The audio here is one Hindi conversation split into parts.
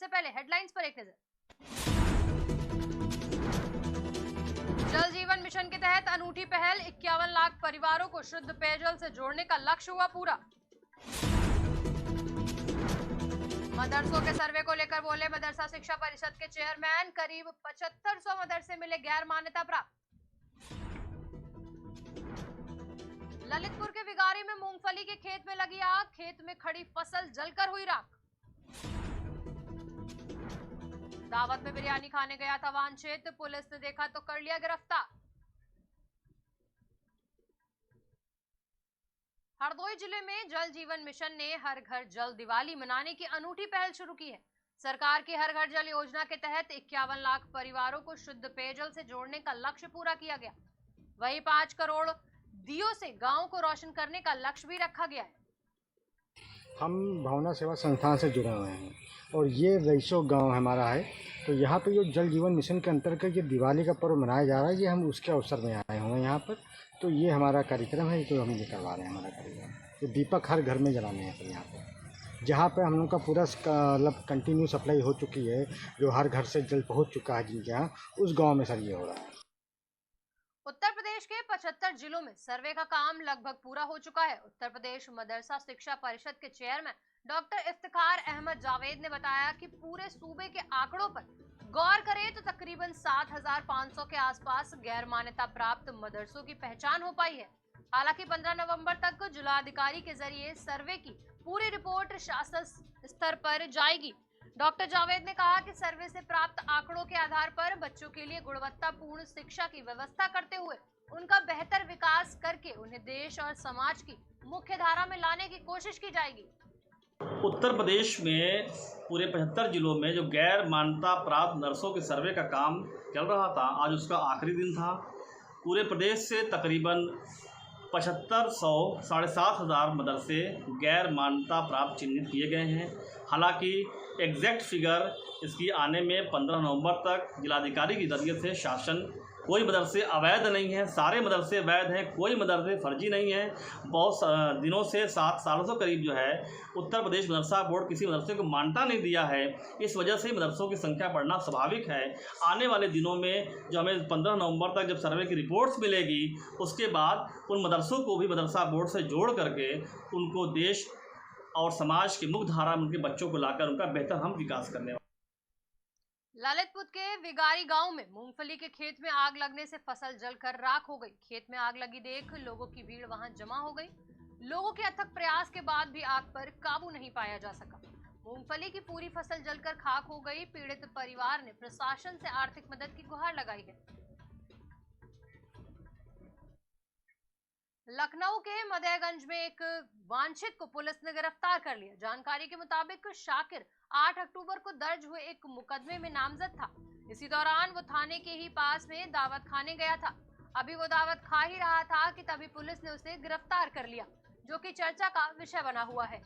सबसे पहले हेडलाइंस पर एक नजर। जल जीवन मिशन के तहत अनूठी पहल, 51 लाख परिवारों को शुद्ध पेयजल से जोड़ने का लक्ष्य हुआ पूरा। मदरसों के सर्वे को लेकर बोले मदरसा शिक्षा परिषद के चेयरमैन, करीब 7500 मदरसे मिले गैर मान्यता प्राप्त। ललितपुर के विगारी में मूंगफली के खेत में लगी आग, खेत में खड़ी फसल जलकर हुई राख। दावत में बिरयानी खाने गया था वांछित, पुलिस ने देखा तो कर लिया गिरफ्तार। हरदोई जिले में जल जीवन मिशन ने हर घर जल दिवाली मनाने की अनूठी पहल शुरू की है। सरकार की हर घर जल योजना के तहत 51 लाख परिवारों को शुद्ध पेयजल से जोड़ने का लक्ष्य पूरा किया गया। वहीं 5 करोड़ दियों से गांव को रोशन करने का लक्ष्य भी रखा गया है। हम भावना सेवा संस्थान से जुड़े हुए हैं और ये रईसो गांव हमारा है। तो यहाँ पे जो जल जीवन मिशन के अंतर्गत ये दिवाली का पर्व मनाया जा रहा है, ये हम उसके अवसर में आए हुए हैं यहाँ पर। तो ये हमारा कार्यक्रम है, तो हम ये करवा रहे हैं हमारा कार्यक्रम। तो दीपक हर घर में जलाने हैं पर यहाँ पर, जहाँ पे हम लोग का पूरा मतलब कंटिन्यू सप्लाई हो चुकी है, जो हर घर से जल पहुँच चुका है जिनके यहाँ, उस गाँव में सर ये हो रहा है। उत्तर प्रदेश के 75 जिलों में सर्वे का काम लगभग पूरा हो चुका है। उत्तर प्रदेश मदरसा शिक्षा परिषद के चेयरमैन डॉक्टर इफ्तिखार अहमद जावेद ने बताया कि पूरे सूबे के आंकड़ों पर गौर करें तो तकरीबन 7500 के आसपास गैर मान्यता प्राप्त मदरसों की पहचान हो पाई है। हालांकि 15 नवंबर तक जिलाधिकारी के जरिए सर्वे की पूरी रिपोर्ट शासन स्तर पर जाएगी। डॉक्टर जावेद ने कहा कि सर्वे से प्राप्त आंकड़ों के आधार पर बच्चों के लिए गुणवत्तापूर्ण शिक्षा की व्यवस्था करते हुए उनका बेहतर विकास करके उन्हें देश और समाज की मुख्य धारा में लाने की कोशिश की जाएगी। उत्तर प्रदेश में पूरे 75 जिलों में जो गैर मान्यता प्राप्त नर्सों के सर्वे का काम चल रहा था, आज उसका आखिरी दिन था। पूरे प्रदेश से तकरीबन 7500 7,500 मदरसे गैर मान्यता प्राप्त चिन्हित किए गए हैं। हालांकि एग्जैक्ट फिगर इसकी आने में 15 नवंबर तक जिलाधिकारी के जरिए से शासन, कोई मदरसे अवैध नहीं है, सारे मदरसे वैध हैं, कोई मदरसे फर्जी नहीं है। बहुत दिनों से 7 सालों से करीब जो है उत्तर प्रदेश मदरसा बोर्ड किसी मदरसे को मान्यता नहीं दिया है। इस वजह से मदरसों की संख्या बढ़ना स्वाभाविक है। आने वाले दिनों में जो हमें 15 नवंबर तक जब सर्वे की रिपोर्ट्स मिलेगी, उसके बाद उन मदरसों को भी मदरसा बोर्ड से जोड़ करके उनको देश और समाज की मुख्य धारा में उनके बच्चों को लाकर उनका बेहतर हम विकास करने। ललितपुर के विगारी गांव में मूंगफली के खेत में आग लगने से फसल जलकर राख हो गई। खेत में आग लगी देख लोगों की भीड़ वहां जमा हो गई। लोगों के अथक प्रयास के बाद भी आग पर काबू नहीं पाया जा सका। मूंगफली की पूरी फसल जलकर खाक हो गई। पीड़ित परिवार ने प्रशासन से आर्थिक मदद की गुहार लगाई है। लखनऊ के मदयगंज में एक वांछित को पुलिस ने गिरफ्तार कर लिया। जानकारी के मुताबिक शाकिर 8 अक्टूबर को दर्ज हुए एक मुकदमे में नामजद था। इसी दौरान वो थाने के ही पास में दावत खाने गया था। अभी वो दावत खा ही रहा था कि तभी पुलिस ने उसे गिरफ्तार कर लिया, जो कि चर्चा का विषय बना हुआ है।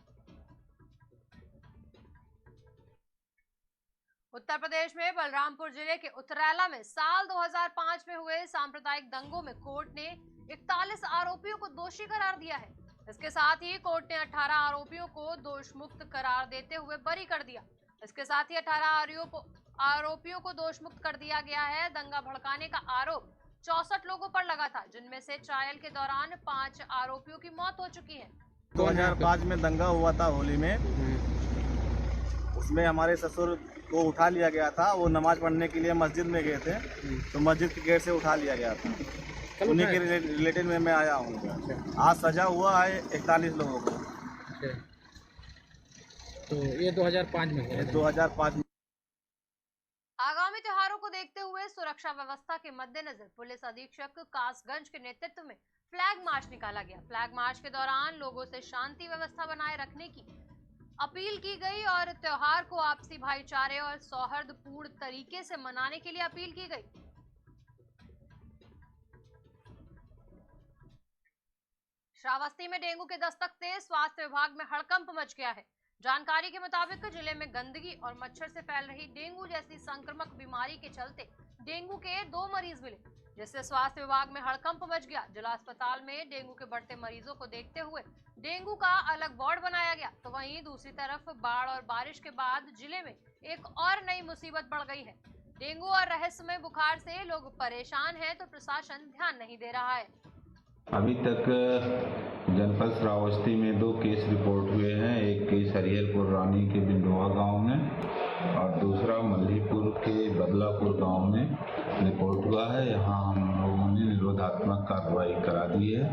उत्तर प्रदेश में बलरामपुर जिले के उतरैला में साल 2005 में हुए सांप्रदायिक दंगों में कोर्ट ने 41 आरोपियों को दोषी करार दिया है। इसके साथ ही कोर्ट ने 18 आरोपियों को दोष मुक्त करार देते हुए बरी कर दिया। इसके साथ ही 18 आरोपियों को दोष मुक्त कर दिया गया है। दंगा भड़काने का आरोप 64 लोगों पर लगा था, जिनमें से ट्रायल के दौरान 5 आरोपियों की मौत हो चुकी है। 2005 में दंगा हुआ था होली में, उसमें हमारे ससुर को उठा लिया गया था। वो नमाज पढ़ने के लिए मस्जिद में गए थे, तो मस्जिद के गेट से उठा लिया गया था। उन्हीं के रिलेटेड में मैं आया हूँ। आज सजा हुआ है 41 लोगों को। तो ये 2005 में है। 2005 में। आगामी त्योहारों को देखते हुए सुरक्षा व्यवस्था के मद्देनजर पुलिस अधीक्षक कासगंज के नेतृत्व में फ्लैग मार्च निकाला गया। फ्लैग मार्च के दौरान लोगों से शांति व्यवस्था बनाए रखने की अपील की गई और त्योहार को आपसी भाईचारे और सौहार्दपूर्ण तरीके से मनाने के लिए अपील की गई। श्रावस्ती में डेंगू के दस्तक से स्वास्थ्य विभाग में हड़कंप मच गया है। जानकारी के मुताबिक जिले में गंदगी और मच्छर से फैल रही डेंगू जैसी संक्रामक बीमारी के चलते डेंगू के 2 मरीज मिले, जिससे स्वास्थ्य विभाग में हड़कंप मच गया। जिला अस्पताल में डेंगू के बढ़ते मरीजों को देखते हुए डेंगू का अलग वार्ड बनाया गया। तो वहीं दूसरी तरफ बाढ़ और बारिश के बाद जिले में एक और नई मुसीबत बढ़ गई है। डेंगू और रहस्यमय बुखार से लोग परेशान हैं तो प्रशासन ध्यान नहीं दे रहा है। अभी तक जनपद श्रावस्ती में 2 केस रिपोर्ट हुए हैं। एक केस हरिहरपुर रानी के बिंडोहा गांव में और दूसरा मल्लीपुर के बदलापुर गांव में रिपोर्ट हुआ है। यहाँ हम लोगों ने निरोधात्मक कार्रवाई करा दी है।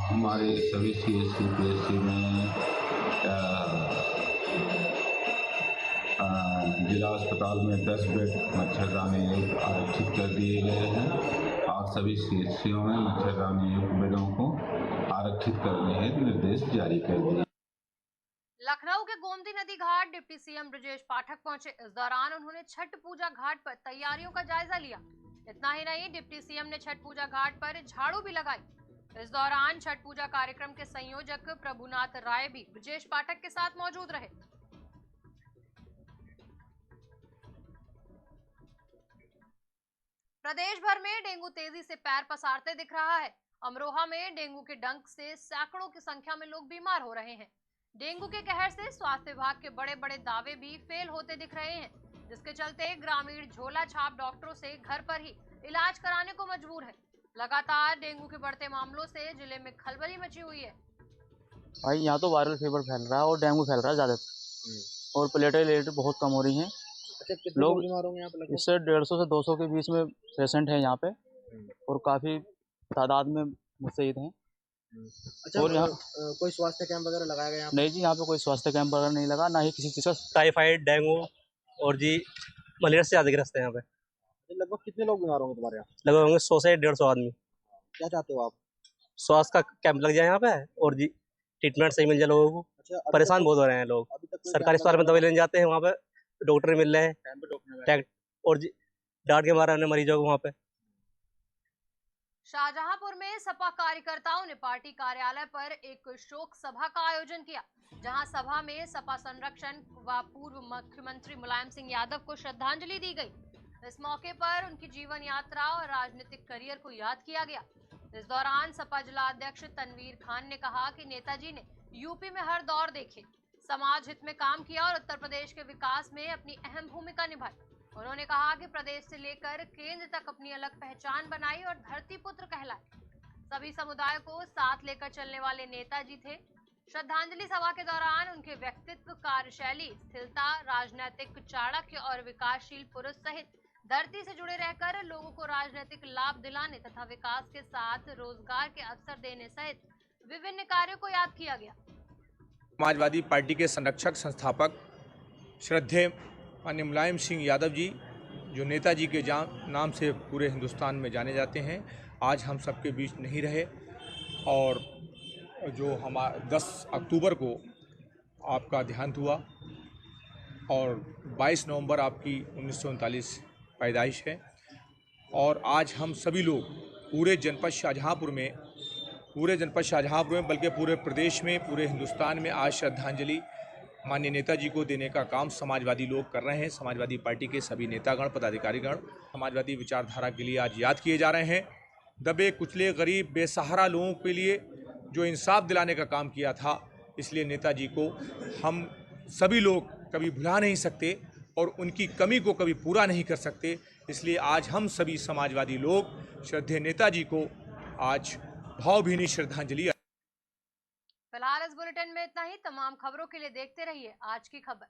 हमारे सभी CHC PHC में जिला अस्पताल में 10 बेड मच्छरदानी युक्त आरक्षित कर दिए गए हैं और सभी CHCओं में मच्छरदानी युक्त बेडों को आरक्षित करने हेतु निर्देश जारी कर दिए। लखनऊ के गोमती नदी घाट डिप्टी CM ब्रजेश पाठक पहुंचे। इस दौरान उन्होंने छठ पूजा घाट पर तैयारियों का जायजा लिया। इतना ही नहीं, डिप्टी CM ने छठ पूजा घाट पर झाड़ू भी लगाई। इस दौरान छठ पूजा कार्यक्रम के संयोजक प्रभुनाथ राय भी ब्रजेश पाठक के साथ मौजूद रहे। प्रदेश भर में डेंगू तेजी से पैर पसारते दिख रहा है। अमरोहा में डेंगू के डंक से सैकड़ों की संख्या में लोग बीमार हो रहे हैं। डेंगू के कहर से स्वास्थ्य विभाग के बड़े बड़े दावे भी फेल होते दिख रहे हैं, जिसके चलते ग्रामीण झोला छाप डॉक्टरों से घर पर ही इलाज कराने को मजबूर है। लगातार डेंगू के बढ़ते मामलों से जिले में खलबली मची हुई है। भाई यहाँ तो वायरल फीवर फैल रहा है और डेंगू फैल रहा है ज्यादा और प्लेटलेट बहुत कम हो रही हैं। लोग बीमार होंगे यहाँ पे? इससे 150 से 200 के बीच में पेशेंट हैं यहाँ पे और काफी तादाद में मुस्तैद हैं। अच्छा, और यहाँ कोई स्वास्थ्य कैंप वगैरह लगाया गया? नहीं जी, यहाँ पे कोई स्वास्थ्य कैंप वगैरह नहीं लगा, ना ही किसी चीज़ का। टाइफाइड, डेंगू और जी मलेरिया से ज्यादा ग्रस्त है यहाँ पे। लगभग कितने लोग बीमार होंगे तुम्हारे यहाँ? लगभग होंगे 100 से 150 आदमी। क्या चाहते हो आप? स्वास्थ्य का कैंप लग जाए यहाँ पे और जी ट्रीटमेंट सही मिल जाए लोगों को। अच्छा, परेशान बहुत हो रहे हैं लोग। सरकारी अस्पताल में दवाई लेने जाते हैं, वहाँ पे डॉक्टर मिल रहे हैं और जी डांट के मारा हमने मरीजों को वहाँ पे। शाहजहांपुर में सपा कार्यकर्ताओं ने पार्टी कार्यालय पर एक शोक सभा का आयोजन किया, जहां सभा में सपा संरक्षण व पूर्व मुख्यमंत्री मुलायम सिंह यादव को श्रद्धांजलि दी गई। इस मौके पर उनकी जीवन यात्रा और राजनीतिक करियर को याद किया गया। इस दौरान सपा जिला अध्यक्ष तनवीर खान ने कहा कि नेताजी ने यूपी में हर दौर देखे, समाज हित में काम किया और उत्तर प्रदेश के विकास में अपनी अहम भूमिका निभाई। उन्होंने कहा कि प्रदेश से लेकर केंद्र तक अपनी अलग पहचान बनाई और धरती पुत्र कहलाए। सभी समुदायों को साथ लेकर चलने वाले नेताजी थे। श्रद्धांजलि सभा के दौरान उनके व्यक्तित्व, कार्यशैली, स्थिरता, राजनीतिक चाणक्य और विकासशील पुरुष सहित धरती से जुड़े रहकर लोगों को राजनीतिक लाभ दिलाने तथा विकास के साथ रोजगार के अवसर देने सहित विभिन्न कार्यों को याद किया गया। समाजवादी पार्टी के संरक्षक संस्थापक श्रद्धेय माननीय मुलायम सिंह यादव जी, जो नेताजी के नाम से पूरे हिंदुस्तान में जाने जाते हैं, आज हम सबके बीच नहीं रहे। और जो हमारा 10 अक्टूबर को आपका देहांत हुआ और 22 नवंबर आपकी 1939 पैदाइश है। और आज हम सभी लोग पूरे जनपद शाहजहांपुर में बल्कि पूरे प्रदेश में, पूरे हिंदुस्तान में आज श्रद्धांजलि माननीय नेताजी को देने का काम समाजवादी लोग कर रहे हैं। समाजवादी पार्टी के सभी नेतागण, पदाधिकारीगण समाजवादी विचारधारा के लिए आज याद किए जा रहे हैं। दबे कुचले, गरीब, बेसहारा लोगों के लिए जो इंसाफ दिलाने का काम किया था, इसलिए नेताजी को हम सभी लोग कभी भुला नहीं सकते और उनकी कमी को कभी पूरा नहीं कर सकते। इसलिए आज हम सभी समाजवादी लोग श्रद्धेय नेताजी को आज भावभीनी श्रद्धांजलि। फिलहाल इस बुलेटिन में इतना ही। तमाम खबरों के लिए देखते रहिए आज की खबर।